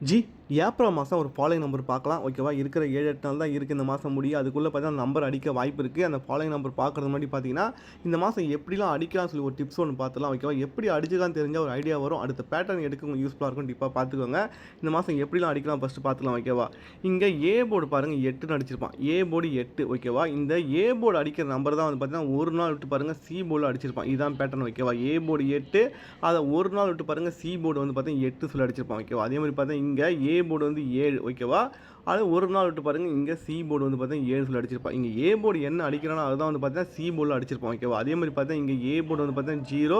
G April மாதம் ஒரு following number பார்க்கலாம் ஓகேவா. இருக்கிற 7-8 நாள் தான் இருக்குது இந்த மாதம் முடிய. அதுக்குள்ளே பார்த்தீங்கன்னா நம்பர் அடிக்க வாய்ப்பு இருக்குது. அந்த ஃபாலோயிங் நம்பர் பார்க்குறது முன்னாடி பார்த்தீங்கன்னா இந்த மாதம் எப்படிலாம் அடிக்கலாம்னு சொல்லி ஒரு டிப்ஸ் ஒன்று பார்த்துலாம் ஓகேவா. எப்படி அடிச்சுக்கலாம் தெரிஞ்சால் ஒரு ஐடியா வரும். அடுத்த பேட்டர்ன் எடுக்க யூஸ்ஃபுல்லாக இருக்கும். டிப்பாக பார்த்துக்கோங்க. இந்த மாதம் எப்படிலாம் அடிக்கலாம் ஃபஸ்ட்டு பார்த்துக்கலாம் ஓகேவா. இங்கே ஏ போர்டு பாருங்கள் 8ன்னு அடிச்சிருப்பான். ஏ போர்டு 8 ஓகேவா. இந்த ஏ போர்டு அடிக்கிற நம்பர் தான் வந்து பார்த்தீங்கன்னா ஒரு நாள் விட்டு பாருங்கள் சி போர்டில் அடிச்சிருப்பான். இதுதான் பேட்டர்ன் ஓகேவா. ஏ போர்டு 8 அதை ஒரு நாள் விட்டு பாருங்கள் சி போர்டு வந்து பார்த்தீங்கன்னா 8 சொல்லி அடிச்சிருப்பான் ஓகேவா. அதே மாதிரி பார்த்தா இங்கே ஏ போர்டு வந்து 7 ஓகேவா. அது ஒரு நாள் விட்டு பாருங்கள் இங்கே சி போர்டு வந்து பார்த்தீங்கன்னா 7 சொல்லி அடிச்சிருப்பான். இங்கே ஏ போர்டு என்ன அடிக்கிறானோ அதுதான் வந்து பார்த்தீங்கன்னா சி போர்டில் அடிச்சிருப்பான் ஓகேவா. அதே மாதிரி பார்த்தா இங்கே ஏ போர்டு வந்து பார்த்தீங்கன்னா 0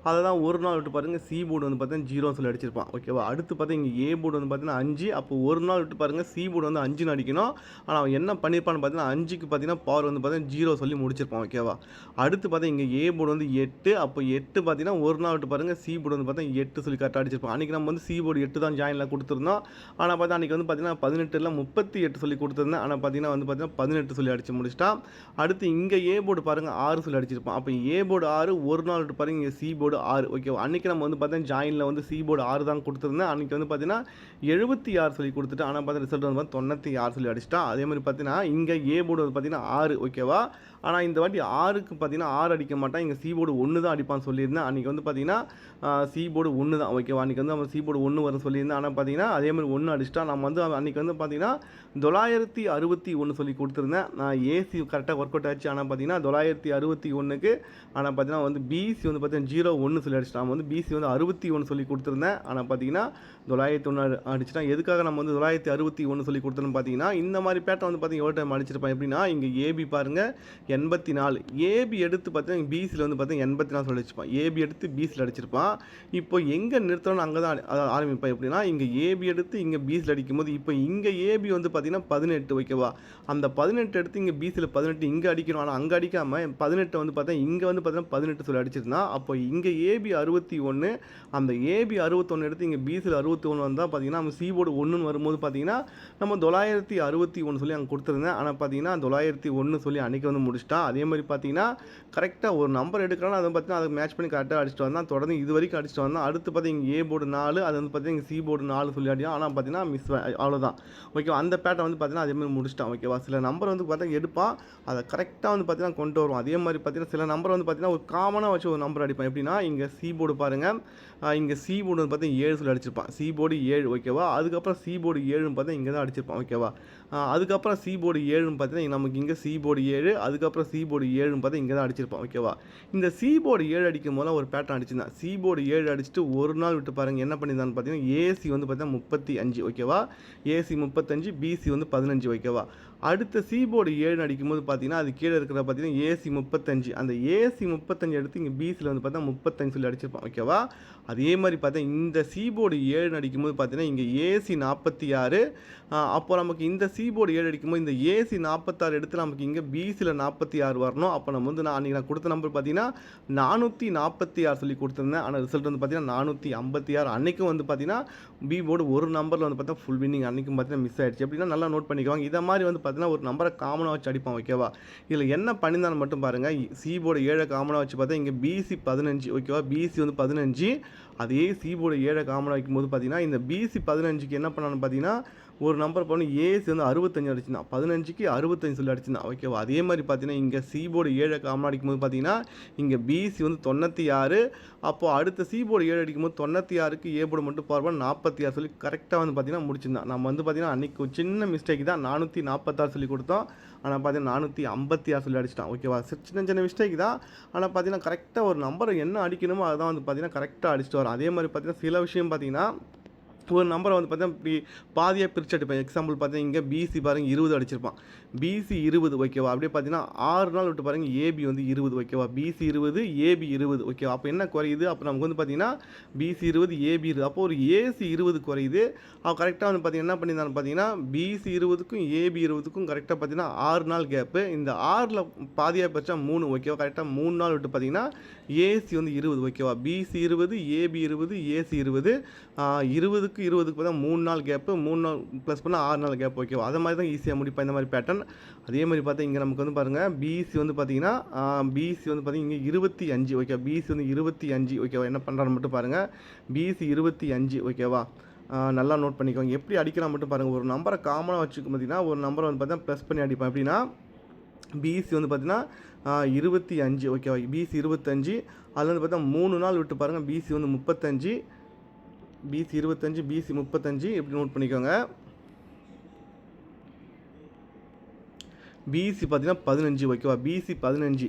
அதை தான் ஒரு நாள் விட்டு பாருங்கள் சி போர்டு வந்து பார்த்தீங்கன்னா 0 சொல்லி அடிச்சிருப்பான் ஓகேவா. அடுத்து பார்த்தா இங்கே ஏ போர்டு வந்து பார்த்தீங்கன்னா 5 அப்போ ஒரு நாள் விட்டு பாருங்கள் சி போர்டு வந்து 5ன்னு அடிக்கணும். ஆனால் அவன் என்ன பண்ணியிருப்பான்னு பார்த்தீங்கன்னா 5க்கு பார்த்தீங்கன்னா பவர் வந்து பார்த்தீங்கன்னா 0 சொல்லி முடிச்சிருப்பான் ஓகேவா. அடுத்து பார்த்தா இங்கே ஏ போர்டு வந்து 8 அப்போ 8 பார்த்தீங்கன்னா ஒரு நாள் விட்டு பாருங்கள் சி போர்டு வந்து பார்த்தீங்கன்னா 8 சொல்லி கரெக்டாக அடிச்சிருப்பான். அன்றைக்கி நம்ம வந்து சி போர்டு 8 தான் ஜாயினில் கொடுத்துருந்தோம். ஆனால் பார்த்தா அன்றைக்கி வந்து பார்த்தீங்கன்னா 18 38 சொல்லி கொடுத்துருந்தேன். ஆனால் பார்த்தீங்கன்னா வந்து பார்த்தீங்கன்னா 18 சொல்லி அடிச்சு முடிச்சிட்டான். அடுத்து இங்கே ஏ போர்டு பாருங்கள் 6 சொல்லி அடிச்சிருப்பான். அப்போ ஏ போர்டு 6 ஒரு நாள் விட்டு பாருங்கள் இங்கே சி போர்டு 6 ஓகேவா. அன்றைக்கி நம்ம வந்து பார்த்தீங்கன்னா ஜாயினில் வந்து சி போர்டு 6 தான் கொடுத்துருந்தேன். அன்றைக்கி வந்து பார்த்தீங்கன்னா 76 சொல்லி கொடுத்துட்டு ஆனால் பார்த்தா ரிசல்ட் வந்து 96 சொல்லி அடிச்சிட்டான். அதே மாதிரி பார்த்தீங்கன்னா இங்கே ஏ போர்டு வந்து பார்த்தீங்கன்னா 6 ஓகேவா. ஆனால் இந்த வாட்டி 6க்கு பார்த்தீங்கன்னா 6 அடிக்க மாட்டான். இங்கே சி போர்டு 1 தான் அடிப்பான்னு சொல்லியிருந்தேன். அன்றைக்கி வந்து பார்த்தீங்கன்னா சி போர்டு 1 தான் ஓகேவா. அன்றைக்கி வந்து நம்ம சி போர்டு 1 வரும் சொல்லியிருந்தேன். ஆனால் பார்த்தீங்கன்னா அதே மாதிரி 1 அடிச்சிட்டா. நம்ம வந்து அன்றைக்கி வந்து பார்த்தீங்கன்னா 961 சொல்லி கொடுத்துருந்தேன். நான் ஏசி கரெக்டாக ஒர்க் அவுட் ஆச்சு. ஆனால் பார்த்தீங்கன்னா 961க்கு ஆனால் பார்த்தீங்கன்னா வந்து பிசி வந்து பார்த்தீங்கன்னா 01 சொல்லி அடிச்சிட்டா. நம்ம வந்து பிசி வந்து 61 சொல்லி கொடுத்துருந்தேன். ஆனால் பார்த்தீங்கன்னா 901 அடிச்சிட்டா. எதுக்காக நம்ம வந்து 961 சொல்லி கொடுத்தோன்னு பார்த்தீங்கன்னா இந்த மாதிரி பேட்டர் வந்து பார்த்தீங்கன்னா எவ்வளோ டைம் அடிச்சிருப்பேன் எப்படின்னா இங்கே ஏபி பாருங்கள் 84 ஏபி எடுத்து பார்த்தீங்கன்னா பிசியில் வந்து பார்த்தீங்கன்னா 84 சொல்லி அடிச்சிருப்பான். ஏபி எடுத்து பிசியில் அடிச்சிருப்பான். இப்போ எங்கே நிறுத்தணும்னு அங்கே தான் ஆரம்பிப்பேன் எப்படின்னா இங்கே ஏபி எடுத்து இங்கே பிசியில் அடிக்கும்போது இப்போ இங்கே ஏபி வந்து பார்த்தீங்கன்னா 18 ஓகேவா. அந்த 18 எடுத்து இங்கே பிசியில் 18 இங்கே அடிக்கணும். ஆனால் அங்கே அடிக்காமல் 18 வந்து பார்த்தா இங்கே வந்து பார்த்தீங்கன்னா 18 சொல்லி அடிச்சிருந்தான். அப்போ இங்கே ஏபி 61 அந்த ஏபி 61 எடுத்து இங்கே பிசியில் 61 வந்தால் பார்த்தீங்கன்னா நம்ம சி போர்டு 1ன்னு வரும்போது பார்த்தீங்கன்னா நம்ம 961 சொல்லி அங்கே கொடுத்துருந்தேன். ஆனால் பார்த்தீங்கன்னா 901 சொல்லி அன்றைக்கி வந்து முடிச்சிட்டான். அதே மாதிரி பார்த்தீங்கன்னா கரெக்டாக ஒரு நம்பர் எடுக்கிறான்னு அதை பார்த்தீங்கன்னா அதை மேட்ச் பண்ணி கரெக்டாக அடிச்சிட்டு வந்தான். தொடர்ந்து இது வரைக்கும் அடிச்சிட்டு வந்தான். அடுத்து பார்த்தீங்கன்னா ஏ போர்டு 4 அது வந்து பார்த்தீங்கன்னா சி போர்டு 4 சொல்லி அடிக்கும். ஆனால் பார்த்தீங்கன்னா மிஸ் அவ்வளோதான் ஓகேவா. அந்த பேட்டை வந்து பார்த்தீங்கன்னா அதேமாதிரி முடிச்சிட்டான் ஓகேவா. சில நம்பர் வந்து பார்த்தீங்கன்னா எடுப்பான் அதை கரெக்டாக வந்து பார்த்தீங்கன்னா கொண்டு வரும். அதே மாதிரி பார்த்தீங்கன்னா சில நம்பர் வந்து பார்த்தீங்கன்னா ஒரு காமனாக வச்சு ஒரு நம்பர் அடிப்பான். எப்படின்னா இங்கே சி போர்டு பாருங்கள் இங்கே சி போர்டு வந்து பார்த்தீங்கன்னா 7 சொல்லி அடிச்சிருப்பான். சி போர்டு 7 ஓகேவா. அதுக்கப்புறம் சி போர்டு 7ன்னு பார்த்தா இங்கே தான் அடிச்சிருப்பான் ஓகேவா. அதுக்கப்புறம் சி போர்டு 7ன்னு பார்த்தீங்கன்னா நமக்கு இங்கே சி போர்டு 7 அதுக்கப்புறம் சி போர்டு 7ன்னு பார்த்தா இங்கே தான் அடிச்சிருப்பான் ஓகேவா. இந்த சி போர்டு 7 அடிக்கும் போது ஒரு பேட்டர்ன் அடிச்சிருந்தான். சி போர்டு 7 அடிச்சுட்டு ஒரு நாள் விட்டு பாருங்கள் என்ன பண்ணியிருந்தான்னு பார்த்தீங்கன்னா ஏசி வந்து பார்த்தீங்கன்னா 35 ஓகேவா. ஏசி 35 பிசி வந்து 15 ஓகேவா. அடுத்த சி போர்டு 7 அடிக்கும்போது பார்த்தீங்கன்னா அது கீழே இருக்கிற பார்த்தீங்கன்னா ஏசி 35 அந்த ஏசி 35 எடுத்து இங்கே பிசியில் வந்து பார்த்தா 35 சொல்லி அடிச்சிருப்பான் ஓகேவா. அதே மாதிரி பார்த்தா இந்த சி போர்டு 7 அடிக்கும்போது பார்த்தீங்கன்னா இங்கே ஏசி 46 அப்போ நமக்கு இந்த சி போர்டு 7 அடிக்கும்போது இந்த ஏசி 46 எடுத்து நமக்கு இங்கே பிசியில் 46 வரணும். அப்போ நம்ம வந்து அன்றைக்கி நான் கொடுத்த நம்பர் பார்த்தீங்கன்னா 446 சொல்லி கொடுத்துருந்தேன். ஆனால் ரிசல்ட் வந்து பார்த்தீங்கன்னா 456 அன்றைக்கும் வந்து பார்த்தீங்கன்னா பி போர்டு ஒரு நம்பரில் வந்து பார்த்தா ஃபுல் வின்னிங் அன்றைக்கும் பார்த்தீங்கன்னா மிஸ் ஆகிடுச்சு. எப்படின்னா நல்லா நோட் பண்ணிக்குவாங்க. இதை மாதிரி வந்து பார்த்தீங்கன்னா ஒரு நம்பரை காமனாக வச்சு அடிப்பான் ஓகேவா. இதில் என்ன பண்ணியிருந்தாலும் மட்டும் பாருங்கள் சி போர்டு 7 காமனாக வச்சு பார்த்தா இங்கே பிசி 15 ஓகேவா. பிசி வந்து 15 அதே சி போர்டு 7 காமனாக வைக்கும்போது பார்த்தீங்கன்னா இந்த பிசி 15க்கு என்ன பண்ணான்னு பார்த்தீங்கன்னா ஒரு நம்பர் பண்ணி ஏசி வந்து 65 அடிச்சிருந்தான். 15க்கு 65 சொல்லி அடிச்சிருந்தான் ஓகேவா. அதே மாதிரி பார்த்தீங்கன்னா இங்கே சி போர்டு 7 காமனாக அடிக்கும்போது பார்த்தீங்கன்னா இங்கே பிசி வந்து 96 அப்போது அடுத்த சி போர்டு 7 அடிக்கும்போது 96க்கு ஏ போர்டு மட்டும் பவர் 46 சொல்லி கரெக்டாக வந்து பார்த்தீங்கன்னா முடிச்சிருந்தான். நம்ம வந்து பார்த்தீங்கன்னா அன்றைக்கி ஒரு சின்ன மிஸ்டேக் தான் 446 சொல்லி கொடுத்தோம். ஆனால் பார்த்தீங்கன்னா 456 சொல்லி அடிச்சிட்டான் ஓகேவா. சின்ன சின்ன மிஸ்டேக் தான். ஆனால் பார்த்தீங்கன்னா கரெக்டாக ஒரு நம்பரை என்ன அடிக்கணுமோ அதான் வந்து பார்த்தீங்கன்னா கரெக்டாக அடிச்சிட்டு வரும். அதே மாதிரி பார்த்தீங்கன்னா சில விஷயம் பார்த்தீங்கன்னா ஒரு நம்பரை வந்து பார்த்தீங்கன்னா இப்படி பாதியாக பிரித்து அடிப்பேன். எக்ஸாம்பிள் பார்த்தீங்கன்னா இங்கே பிசி பாருங்கள் 20 அடிச்சிருப்பான். பிசி 20 ஓகேவா. அப்படியே பார்த்தீங்கன்னா 6 நாள் விட்டு பாருங்கள் ஏபி வந்து 20 ஓகேவா. பிசி 20 ஏபி 20 ஓகேவா. அப்போ என்ன குறையுது அப்போ நமக்கு வந்து பார்த்தீங்கன்னா பிசி 20 ஏபி 20 அப்போ ஒரு ஏசி 20 குறையுது. அவன் கரெக்டாக வந்து பார்த்தீங்கன்னா என்ன பண்ணியிருந்தாலும் பார்த்தீங்கன்னா பிசி 20க்கும் ஏபி 20க்கும் கரெக்டாக பார்த்தீங்கன்னா 6 நாள் கேப்பு. இந்த 6ல் பாதியாக பிரித்தா 3 ஓகேவா. கரெக்டாக 3 நாள் விட்டு பார்த்தீங்கன்னா ஏசி வந்து 20 ஓகேவா. பிசி 20 ஏபி 20 ஏசி 20 20க்கு 20க்கு பார்த்தா 3 நாள் கேப்பு 3 நாள் ப்ளஸ் பண்ணால் 6 நாள் கேப் ஓகேவா. அது மாதிரி தான் ஈஸியாக முடிப்பேன் இந்த மாதிரி பேட்டர்ன். அதே மாதிரி பார்த்தா இங்கே நமக்கு வந்து பாருங்கள் பிசி வந்து பார்த்தீங்கன்னா பிசி வந்து பார்த்தீங்கன்னா இங்கே 25 ஓகே. பிசி வந்து 25 ஓகேவா. என்ன பண்ணுறான்னு மட்டும் பாருங்கள். பிசி 25 ஓகேவா. நல்லா நோட் பண்ணிக்கோங்க. எப்படி அடிக்கலாம் மட்டும் பாருங்கள். ஒரு நம்பரை காமனாக வச்சுக்க பார்த்தீங்கன்னா ஒரு நம்பரை வந்து பார்த்தீங்கன்னா ப்ளஸ் பண்ணி அடிப்பேன். எப்படின்னா பிசி வந்து பார்த்தீங்கன்னா 25 ஓகேவா. பிசி 25 அதில் வந்து பார்த்தா 3 நாள் விட்டு பாருங்கள். பிசி வந்து 35, பிசி 25, பிசி 35 எப்படி நோட் பண்ணிக்கோங்க. பிசி பார்த்தீங்கன்னா 15 ஓகேவா. பிசி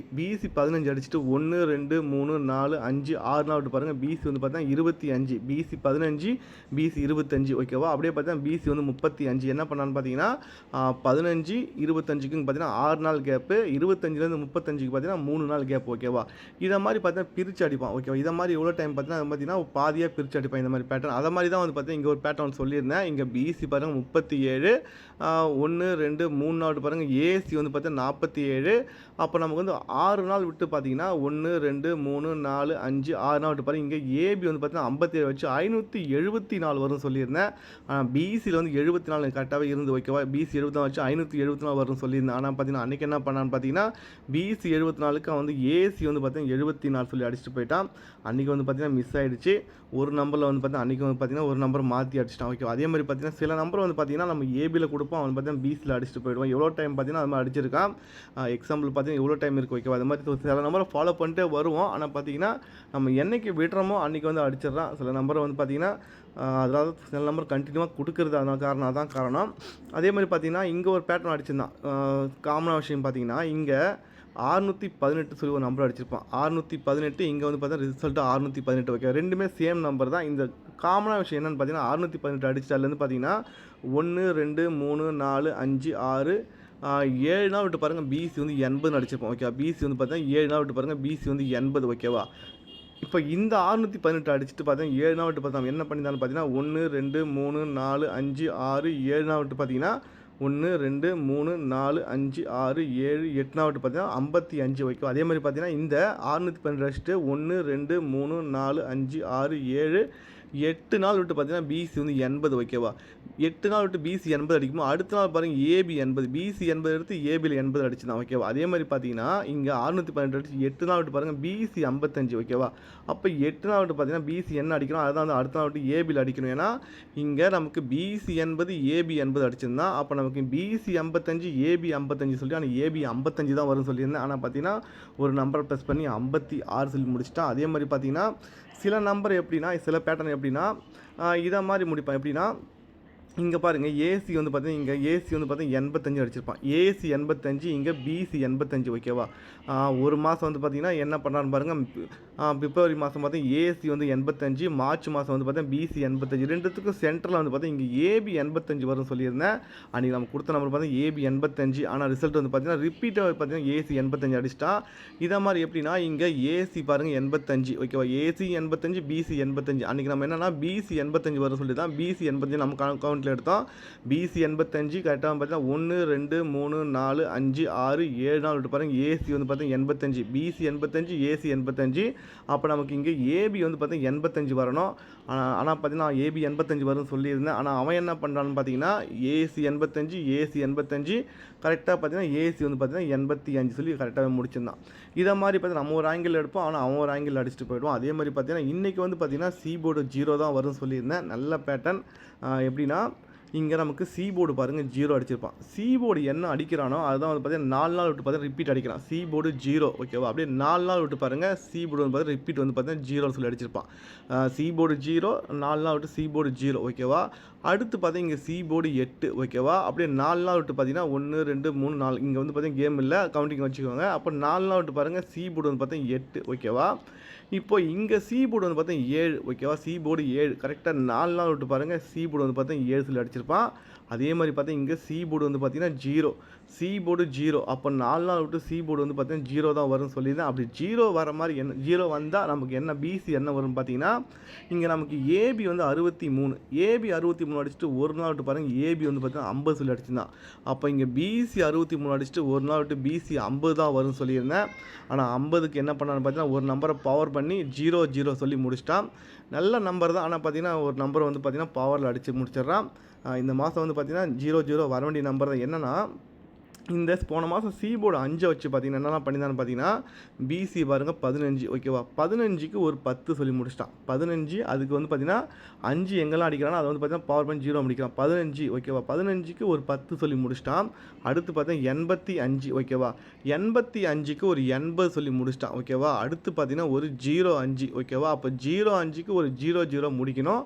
15 அடிச்சுட்டு 1 2 3 4 5 6 நாள் விட்டு பாருங்கள். பிசி வந்து பார்த்தீங்கன்னா 25, பிசி 15, பிசி 25 ஓகேவா. அப்படியே பார்த்தீங்கன்னா பிசி வந்து 35 என்ன பண்ணான்னு பார்த்தீங்கன்னா 15 25க்கு பார்த்தீங்கன்னா 6 நாள் கேப்பு, 25லேருந்து 35க்கு பார்த்தீங்கன்னா 3 நாள் கேப் ஓகேவா. இதை மாதிரி பார்த்தீங்கன்னா பிரித்து அடிப்பான் ஓகேவா. இதை மாதிரி எவ்வளோ டைம் பார்த்தீங்கன்னா பாதியாக பிரித்து அடிப்பான் இந்த மாதிரி பேட்டர்ன். அதை மாதிரி தான் வந்து பார்த்தீங்கன்னா இங்கே ஒரு பேட்டர்ன் சொல்லியிருந்தேன். இங்கே பிசி பாருங்கள் 37, 1 2 3 நாள் பாருங்கள். ஏசி வந்து பார்த்தீங்கன்னா 47. அப்போ நமக்கு வந்து 6 நாள் விட்டு பார்த்தீங்கன்னா 1 2 3 4 5 6 நாள் விட்டு பாருங்கள். இங்கே ஏபி வந்து பார்த்தீங்கன்னா 57 வச்சு 574 வரும்னு சொல்லியிருந்தேன். ஆனால் பிசியில் வந்து 74 கரெக்டாகவே இருந்து ஓகேவா. பிசி 74 வச்சு 574 வரும்னு சொல்லியிருந்தேன். ஆனால் பார்த்தீங்கன்னா அன்றைக்கி என்ன பண்ணான்னு பார்த்தீங்கன்னா பிசி 74க்கு அவன் வந்து ஏசி வந்து பார்த்தீங்கன்னா 74 சொல்லி அடிச்சுட்டு போயிட்டான். அன்றைக்கி வந்து பார்த்தீங்கன்னா மிஸ் ஆகிடுச்சு. ஒரு நம்பரில் வந்து பார்த்தீங்கன்னா அன்றைக்கி வந்து பார்த்தீங்கன்னா ஒரு நம்பர் மாற்றி அடிச்சிட்டான் ஓகேவா. அதே மாதிரி பார்த்தீங்கன்னா சில நம்பர் வந்து பார்த்தீங்கன்னா நம்ம ஏபியில் கொடுப்போம், அவன் பார்த்தீங்கன்னா பிசியில் அடிச்சுட்டு போயிடுவான். எவ்வளோ டைம் பார்த்தீங்கன்னா அது மாதிரி அடிச்சிருக்கான். எக்ஸாம்பிள் பார்த்தீங்கன்னா எவ்வளோ டைம் இருக்குது ஓகேவா. அது மாதிரி சில நம்பரை ஃபாலோ பண்ணிட்டே வருவோம். ஆனால் பார்த்தீங்கன்னா நம்ம என்றைக்கு விடுறோமோ அன்றைக்கி வந்து அடிச்சிடறான். சில நம்பரை வந்து பார்த்தீங்கன்னா அதாவது சில நம்பர் கண்டினியூவாக கொடுக்குறது அதான் காரணம். அதே மாதிரி பார்த்தீங்கன்னா இங்கே ஒரு பேட்டர்ன் அடிச்சிருந்தான். காமனாக விஷயம் பார்த்தீங்கன்னா இங்கே 618 சொல்லி ஒரு நம்பர் அடிச்சிருப்பான். 618 இங்கே வந்து பார்த்தீங்கன்னா ரிசல்ட்டு 618 ஓகே. ரெண்டுமே சேம் நம்பர் தான். இந்த காமனான விஷயம் என்னென்னு பார்த்தீங்கன்னா 618 அடிச்சிட்டாலேருந்து பார்த்தீங்கன்னா 1 2 3 4 5 6 7 நாள் விட்டு பாருங்கள். பிசி வந்து 80 அடிச்சிருப்போம் ஓகேவா. பிசி வந்து பார்த்தீங்கன்னா 7 நாள் விட்டு பாருங்கள். பிசி வந்து 80 ஓகேவா. இப்போ இந்த 618 அடிச்சுட்டு பார்த்தீங்கன்னா 7 நாள் விட்டு பார்த்தா என்ன பண்ணியிருந்தாலும் பார்த்தீங்கன்னா 1 2 3 4 5 6 7 நாள் விட்டு பார்த்தீங்கன்னா 1 2 3 4 5 6 7 8 நாள் விட்டு பார்த்தீங்கன்னா 55 ஓகேவா. அதே மாதிரி பார்த்தீங்கன்னா இந்த 618 அடிச்சுட்டு 1 2 3 4 5 6 7 8 நாள் விட்டு பார்த்தீங்கன்னா பிசி வந்து 80 ஓகேவா. 8 நாள் விட்டு பிசி 80 அடிக்கும்போது அடுத்த நாள் பாருங்கள் ஏபி 80, பிசி 80 எடுத்து ஏபியில் 80 அடிச்சுதான் ஓகேவா. அதே மாதிரி பார்த்தீங்கன்னா இங்கே 618 அடிச்சு 8 நாள் விட்டு பாருங்கள் பிசி 55 ஓகேவா. அப்போ 8 நாள் விட்டு பார்த்தீங்கன்னா பிசி என்ன அடிக்கணும், அதுதான் வந்து அடுத்த நாள் விட்டு ஏபியில் அடிக்கணும். ஏன்னா இங்கே நமக்கு பிசி 80 ஏபி 80 அடிச்சிருந்தா அப்போ நமக்கு பிசி 55 ஏபி 55 சொல்லி ஆனால் ஏபி 55 தான் வரும்னு சொல்லியிருந்தேன். ஆனால் பார்த்தீங்கன்னா ஒரு நம்பரை ப்ளஸ் பண்ணி 56 சொல்லி முடிச்சிட்டா. அதே மாதிரி பார்த்தீங்கன்னா சில நம்பர் எப்படின்னா சில பேட்டர்ன் எப்படின்னா இதை மாதிரி முடிப்பான். எப்படின்னா இங்கே பாருங்கள் ஏசி வந்து பார்த்தீங்கன்னா இங்கே ஏசி வந்து பார்த்தீங்கன்னா 85 அடிச்சிருப்பான். ஏசி 85 இங்கே பிசி 85 ஓகேவா. ஒரு மாதம் வந்து பார்த்திங்கன்னா என்ன பண்ணான்னு பாருங்கள். பிப்ரவரி மாதம் பார்த்தீங்கன்னா ஏசி வந்து 85, மார்ச் மாதம் வந்து பார்த்தீங்கன்னா பிசி 85. ரெண்டுத்துக்கும் சென்டரில் வந்து பார்த்தீங்கன்னா இங்கே ஏபி 85 வரும்னு சொல்லியிருந்தேன். அன்றைக்கி நம்ம கொடுத்த நம்பர் பார்த்தீங்கன்னா ஏபி 85. ஆனால் ரிசல்ட் வந்து பார்த்தீங்கன்னா ரிப்பீட்டாக பார்த்தீங்கன்னா ஏசி 85 அடிச்சிட்டா. இதை மாதிரி எப்படின்னா இங்கே ஏசி பாருங்கள் 85 ஓகேவா. AC 85 BC 85. அன்றைக்கி நம்ம என்னென்னா பிசி 85 வரும் சொல்லி தான் பிசி 85 நம்ம கவுண்ட்டில் எடுத்தோம். பிசி 85 கரெக்டாக பார்த்தீங்கன்னா 1 2 3 4 5 6 7 நாள் விட்டு பாருங்கள். ஏசி வந்து பார்த்தீங்கன்னா 85, பிசி 85, ஏசி 85. அப்போ நமக்கு இங்கே ஏபி வந்து பார்த்தீங்கன்னா 85 வரணும். ஆனால் பார்த்தீங்கன்னா ஏபி 85 வரும்னு சொல்லியிருந்தேன். ஆனால் அவன் என்ன பண்ணுறான்னு பார்த்தீங்கன்னா ஏசி 85 ஏசி 85 கரெக்டாக பார்த்தீங்கன்னா ஏசி வந்து பார்த்தீங்கன்னா 85 சொல்லி கரெக்டாகவே முடிச்சிருந்தான். இதை மாதிரி பார்த்தீங்கன்னா நம்ம ஒரு ஆங்கிள் எடுப்போம், ஆனால் அவன் ஒரு ஆங்கிள் அடிச்சுட்டு போய்டுவோம். அதே மாதிரி பார்த்தீங்கன்னா இன்றைக்கி வந்து பார்த்தீங்கன்னா சி போர்டு 0 தான் வரும்னு சொல்லியிருந்தேன். நல்ல பேட்டர்ன். எப்படின்னா இங்கே நமக்கு சி போர்டு பாருங்கள் 0 அடிச்சிருப்பான். சி போர்டு என்ன அடிக்கிறானோ அதுதான் வந்து பார்த்தீங்கன்னா 4 நாள் விட்டு பார்த்தீங்கன்னா ரிப்பீட் அடிக்கிறான். சி போர்டு 0 ஓகேவா. அப்படியே 4 நாள் விட்டு பாருங்கள் சி போர்டு வந்து பார்த்தீங்கன்னா ரிப்பீட் வந்து பார்த்தீங்கன்னா 0 சொல்லி அடிச்சிருப்பான். சி போர்டு 0 4 நாள் விட்டு சி போர்டு 0 ஓகேவா. அடுத்து பார்த்தீங்கன்னா இங்கே சி போர்டு 8 ஓகேவா. அப்படியே 4 நாள் விட்டு பார்த்தீங்கன்னா 1 2 3 4 இங்கே வந்து பார்த்தீங்கன்னா கேம் இல்லை, கவுண்டிங் வச்சுக்கோங்க. அப்போ 4 நாள் விட்டு பாருங்கள் சி போர்டு வந்து பார்த்தீங்கன்னா 8 ஓகேவா. இப்போ இங்கே சி போர்டு வந்து பார்த்தீங்கன்னா 7 ஓகேவா. சி போர்டு 7 கரெக்டாக 4 நாள் விட்டு பாருங்கள் சி போர்டு வந்து பார்த்தீங்கன்னா 7 சொல்லி அடிச்சிருப்பான். அதே மாதிரி பார்த்தா இங்கே சி போர்டு வந்து பார்த்தீங்கன்னா 0, சி போர்டு 0. அப்போ 4 நாள் விட்டு சி போர்டு வந்து பார்த்தீங்கன்னா 0 தான் வரும்னு சொல்லியிருந்தேன். அப்படி 0 வர மாதிரி என்ன 0 வந்தால் நமக்கு என்ன பிசி என்ன வரும்னு பார்த்தீங்கன்னா இங்கே நமக்கு ஏபி வந்து 63, ஏபி 63 அடிச்சுட்டு ஒரு நாள் விட்டு பாருங்கள் ஏபி வந்து பார்த்தீங்கன்னா 50 சொல்லி அடிச்சுருந்தான். அப்போ இங்கே பிசி 63 அடிச்சுட்டு ஒரு நாள் விட்டு பிசி 50 தான் வரும்னு சொல்லியிருந்தேன். ஆனால் 50க்கு என்ன பண்ணான்னு பார்த்தீங்கன்னா ஒரு நம்பரை பவர் பண்ணி 0 0 சொல்லி முடிச்சிட்டான். நல்ல நம்பர் தான். ஆனால் பார்த்தீங்கன்னா ஒரு நம்பரை வந்து பார்த்தீங்கன்னா பவரில் அடித்து முடிச்சிடுறான். இந்த மாதம் வந்து பார்த்தீங்கன்னா 0 0 வர வேண்டிய நம்பர் தான். என்னென்னா இந்த போன மாதம் சி போர்டு 5 வச்சு பார்த்தீங்கன்னா என்னெல்லாம் பண்ணியிருந்தான்னு பார்த்தீங்கன்னா, பிசி பாருங்கள் 15 ஓகேவா? 15க்கு ஒரு 10 சொல்லி முடிச்சிட்டான். 15 அதுக்கு வந்து பார்த்தீங்கன்னா 5 எங்கெல்லாம் அடிக்கிறானோ அதை வந்து பார்த்தீங்கன்னா பவர் பாயிண்ட் 0 முடிக்கிறான். 15 ஓகேவா? 15க்கு ஒரு 10 சொல்லி முடிச்சிட்டான். அடுத்து பார்த்தீங்கன்னா 85 ஓகேவா? 85க்கு ஒரு 80 சொல்லி முடிச்சிட்டான் ஓகேவா? அடுத்து பார்த்தீங்கன்னா ஒரு 05 ஓகேவா? அப்போ 05க்கு ஒரு 00 முடிக்கணும்.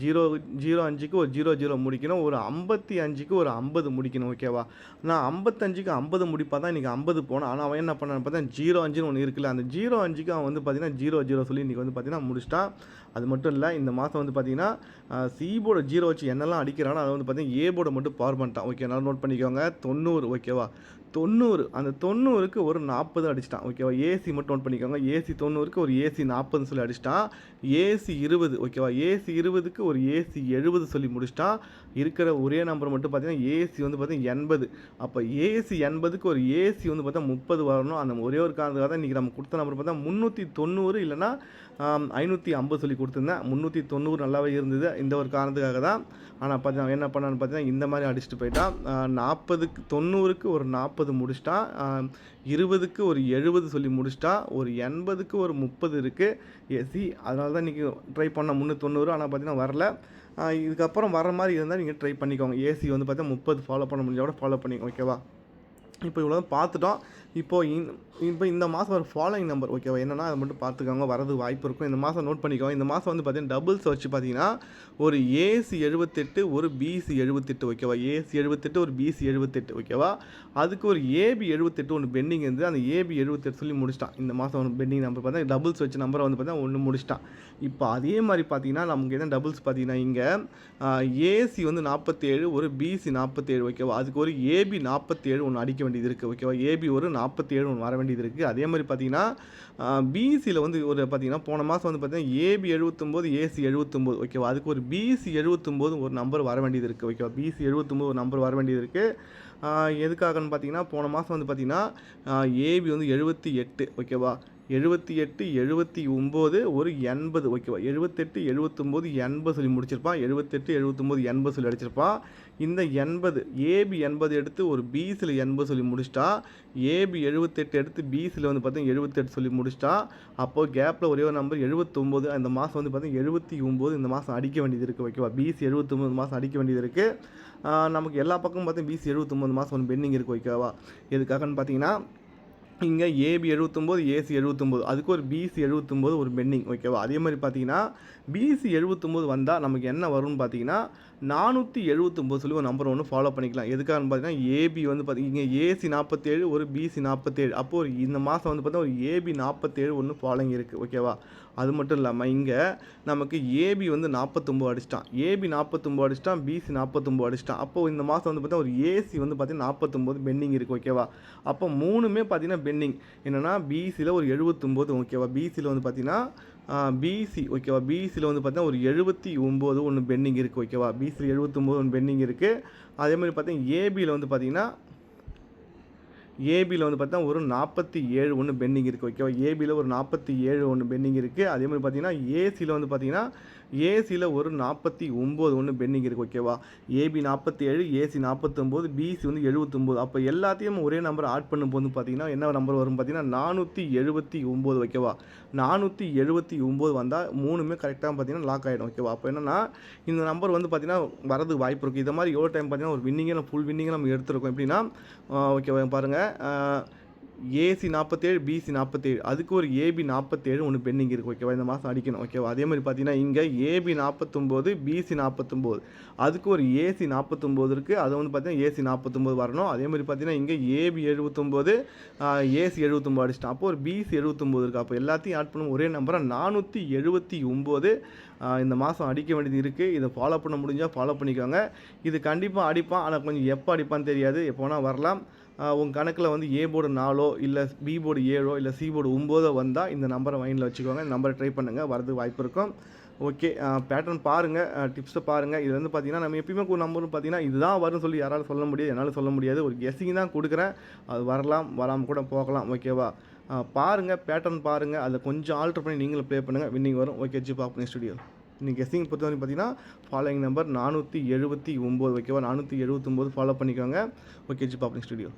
05க்கு ஒரு 00 முடிக்கணும். ஒரு 55க்கு ஒரு 50 முடிக்கணும் ஓகேவா? நான் 55க்கு 50 முடிப்பா தான் இன்றைக்கி 50 போனான். ஆனால் அவன் என்ன பண்ணான்னு பார்த்தா 05ன்னு ஒன்று இருக்குல்ல, அந்த 05க்கு அவன் வந்து பார்த்தீங்கன்னா 00 சொல்லி இன்றைக்கி வந்து பார்த்தீங்கன்னா முடிச்சிட்டான். அது மட்டும் இல்லை, இந்த மாதம் வந்து பார்த்தீங்கன்னா சி போர்டு 0 வச்சு என்னெல்லாம் அடிக்கிறானோ அதை வந்து பார்த்தீங்கன்னா ஏ போர்டை மட்டும் பவர் பண்ணிட்டான். ஓகே, நல்லா நோட் பண்ணிக்கோங்க. 90 ஓகேவா? 90 அந்த 90க்கு ஒரு 40 அடிச்சிட்டான் ஓகேவா? ஏசி மட்டும் நோட் பண்ணிக்கோங்க. ஏசி 90க்கு ஒரு ஏசி 40 சொல்லி அடிச்சிட்டான். ஏசி 20 ஓகேவா? ஏசி 20க்கு ஒரு ஏசி 70 சொல்லி முடிச்சிட்டான். இருக்கிற ஒரே நம்பர் மட்டும் பார்த்தீங்கன்னா ஏசி வந்து பார்த்தீங்கன்னா 80. அப்போ ஏசி 80க்கு ஒரு ஏசி வந்து பார்த்தா 30 வரணும். அந்த ஒரே ஒரு காரணத்துக்காக தான் இன்றைக்கி நம்ம கொடுத்த நம்பர் பார்த்தா 390 இல்லைனா 550 சொல்லி கொடுத்துருந்தேன். 390 நல்லாவே இருந்தது. இந்த ஒரு காரணத்துக்காக தான். ஆனால் பார்த்தீங்கன்னா என்ன பண்ணான்னு பார்த்தீங்கன்னா இந்த மாதிரி அடிச்சுட்டு போயிட்டான். 90க்கு ஒரு 40 முடிச்சிட்டான். 20க்கு ஒரு 70 சொல்லி முடிச்சிட்டான். ஒரு 80க்கு ஒரு 30 இருக்குது ஏசி. அதனால தான் இன்றைக்கி ட்ரை பண்ண 390. ஆனால் பார்த்தீங்கன்னா வரல. இதுக்கப்புறம் வர மாதிரி இருந்தால் நீங்கள் ட்ரை பண்ணிக்கோங்க. ஏசி வந்து பார்த்தா 30 ஃபாலோ பண்ண முடிஞ்சால் கூட ஃபாலோ பண்ணிக்கோங்க ஓகேவா? இப்போ இவ்வளோ தான் பார்த்துட்டோம். இப்போ இந்த மாதம் ஒரு ஃபாலோயிங் நம்பர் ஓகேவா? என்னென்னா அதை மட்டும் பார்த்துக்கோங்க, வரது வாய்ப்பு இருக்கும். இந்த மாதம் நோட் பண்ணிக்கோங்க. இந்த மாதம் வந்து பார்த்தீங்கன்னா டபுள்ஸ் வச்சு பார்த்தீங்கன்னா ஒரு ஏசி 78 ஒரு பிசி 78 ஓகேவா? ஏசி 78 ஒரு பிசி 78 ஓகேவா? அதுக்கு ஒரு ஏபி 78 ஒன்று பெண்டிங் இருந்து அந்த ஏபி 78 சொல்லி முடிச்சிட்டான். இந்த மாதம் ஒன்று பெண்டிங் நம்பர் பார்த்தா டபுள்ஸ் வச்சு நம்பரை வந்து பார்த்தா ஒன்று முடிச்சிட்டான். இப்போ அதே மாதிரி பார்த்தீங்கன்னா நமக்கு என்ன டபுள்ஸ் பார்த்தீங்கன்னா இங்கே ஏசி வந்து 47 ஒரு பிசி 47 ஓகேவா? அதுக்கு ஒரு ஏபி 47 ஒன்று அடிக்க வேண்டியது இருக்குது ஓகேவா? ஏபி ஒரு 47 ஒன்று வர வேண்டியது இருக்குது. அதே மாதிரி பார்த்தீங்கன்னா பிசியில் வந்து ஒரு பார்த்தீங்கன்னா போன மாதம் வந்து பார்த்தீங்கன்னா ஏபி 79 ஏசி 79 ஓகேவா? அதுக்கு ஒரு பிசி 79 ஒரு நம்பர் வர வேண்டியது இருக்குது ஓகேவா? பிசி 79 ஒரு நம்பர் வர வேண்டியது இருக்குது. எதுக்காகன்னு பார்த்தீங்கன்னா போன மாதம் வந்து பார்த்தீங்கன்னா ஏபி வந்து 78 ஓகேவா? 78 79 ஒரு 80 ஓகேவா? 78 79 80 சொல்லி முடிச்சிருப்பான். 78 79 80 சொல்லி அடிச்சிருப்பான். இந்த 80 ஏபி 80 எடுத்து ஒரு பிசியில் 80 சொல்லி முடிச்சிட்டா. ஏபி 78 எடுத்து பிசியில் வந்து பார்த்தீங்கன்னா 78 சொல்லி முடிச்சிட்டா. அப்போது கேப்பில் ஒரே ஒரு நம்பர் 79. இந்த மாதம் வந்து பார்த்தீங்கன்னா 79 இந்த மாதம் அடிக்க வேண்டியது இருக்குது ஓகேவா? பிசி 79 மாதம் அடிக்க வேண்டியது இருக்குது. நமக்கு எல்லா பக்கமும் பார்த்தீங்கன்னா பிசி 79 மாதம் ஒன்று பெண்டிங் இருக்குது ஓகேவா? எதுக்காகன்னு பார்த்தீங்கன்னா இங்கே ஏபி 79 ஏசி 79 அதுக்கு ஒரு பிசி 79 ஒரு பெண்டிங் ஓகேவா? அதே மாதிரி பார்த்தீங்கன்னா பிசி 79 வந்தால் நமக்கு என்ன வரும்னு பார்த்தீங்கன்னா 479 சொல்லி ஒரு நம்பர் ஒன்று ஃபாலோ பண்ணிக்கலாம். எதுக்காகன்னு பார்த்தீங்கன்னா ஏபி வந்து பார்த்தீங்கன்னா ஏசி 47 ஒரு பிசி 47 அப்போது ஒரு இந்த மாதம் வந்து பார்த்தீங்கன்னா ஒரு ஏபி 47 ஒன்று ஃபாலோயிங் இருக்குது ஓகேவா? அது மட்டும் இல்லாமல் இங்கே நமக்கு ஏபி வந்து 49 அடிச்சிட்டான். ஏபி 49 அடிச்சிட்டான். பிசி 49 அடிச்சிட்டான். அப்போது இந்த மாதம் வந்து பார்த்தீங்கன்னா ஒரு ஏசி வந்து பார்த்தீங்கன்னா 49 பெண்டிங் இருக்குது ஓகேவா? அப்போ மூணுமே பார்த்தீங்கன்னா பெண்டிங். என்னென்னா பிசியில் ஒரு 79 ஓகேவா? பிசியில் வந்து பார்த்தீங்கன்னா பிசி ஓகேவா? பிசியில் வந்து பார்த்தீங்கன்னா ஒரு 79 ஒன்று பெண்டிங் இருக்குது ஓகேவா? பிசியில் 79 ஒன்று பெண்டிங் இருக்குது. அதே மாதிரி பார்த்தீங்கன்னா ஏபியில் வந்து பார்த்தீங்கன்னா ஒரு 47 ஒன்று பெண்டிங் இருக்குது ஓகேவா? ஏபியில் ஒரு 47 ஒன்று பெண்டிங் இருக்குது. அதே மாதிரி பார்த்தீங்கன்னா ஏசியில் வந்து பார்த்தீங்கன்னா ஏசியில் ஒரு 49 ஒன்று பெண்டிங் இருக்குது ஓகேவா? ஏபி 47 ஏசி 49 பிசி வந்து 79. அப்போ எல்லாத்தையும் ஒரே நம்பர் ஆட் பண்ணும்போது பார்த்தீங்கன்னா என்ன நம்பர் வரும் பார்த்தீங்கன்னா 479 ஓகேவா? 479 வந்தால் மூணுமே கரெக்டாக பார்த்தீங்கன்னா லாக் ஆகிடும் ஓகேவா? அப்போ என்னென்னா இந்த நம்பர் வந்து பார்த்தீங்கன்னா வரதுக்கு வாய்ப்பு இருக்குது. இதை மாதிரி எவ்வளோ டைம் பார்த்தீங்கன்னா ஒரு வின்னிங்கே ஃபுல் வின்னிங்கே நம்ம எடுத்துருக்கோம். எப்படின்னா ஓகேவா பாருங்கள் ஏசி 47 பிசி 47 அதுக்கு ஒரு ஏபி 47 ஒன்று பெண்டிங் இருக்குது ஓகேவா? இந்த மாதம் அடிக்கணும் ஓகேவா? அதே மாதிரி பார்த்தீங்கன்னா இங்கே ஏபி 49 பிசி 49 அதுக்கு ஒரு ஏசி 49 இருக்குது. அது வந்து பார்த்தீங்கன்னா ஏசி 49 வரணும். அதே மாதிரி பார்த்தீங்கன்னா இங்கே ஏபி 79 ஏசி 79 அடிச்சிட்டோம். அப்போ ஒரு பிசி 79 இருக்குது. அப்போ எல்லாத்தையும் ஆட் பண்ணும் ஒரே நம்பராக 479 இந்த மாதம் அடிக்க வேண்டியது இருக்குது. இதை ஃபாலோ பண்ண முடிஞ்சால் ஃபாலோ பண்ணிக்கோங்க. இது கண்டிப்பாக அடிப்பான். ஆனால் கொஞ்சம் எப்போ அடிப்பான்னு தெரியாது, எப்போனா வரலாம். உங்கள் கணக்கில் வந்து ஏ போர்டு 4 இல்லை பி போர்டு 7 இல்லை சி போர்டு 9 வந்தால் இந்த நம்பரை மைண்டில் வச்சுக்கோங்க. இந்த நம்பரை ட்ரை பண்ணுங்கள், வரதுக்கு வாய்ப்பு இருக்கும். ஓகே, பேட்டர்ன் பாருங்கள், டிப்ஸை பாருங்கள். இது வந்து பார்த்தீங்கன்னா நம்ம எப்பயுமே ஒரு நம்பர்னு பார்த்தீங்கன்னா இதுதான் வரும்னு சொல்லி யாராலும் சொல்ல முடியாது, என்னால் சொல்ல முடியாது. ஒரு கெஸ்ஸிங் தான் கொடுக்குறேன், அது வரலாம் வராமல் கூட போகலாம் ஓகேவா? பாருங்கள், பேட்டர்ன் பாருங்கள், அதை கொஞ்சம் ஆல்ட்ரு பண்ணி நீங்களும் ப்ளே பண்ணுங்கள், வின்னிங் வரும். Okay G Pappani studio. நீங்கள் கெஸ்ஸிங் பொறுத்தவரைக்கும் பார்த்தீங்கன்னா ஃபாலோயிங் நம்பர் 479 ஓகேவா? 479 ஃபாலோ பண்ணிக்கோங்க. Okay G Pappani studio.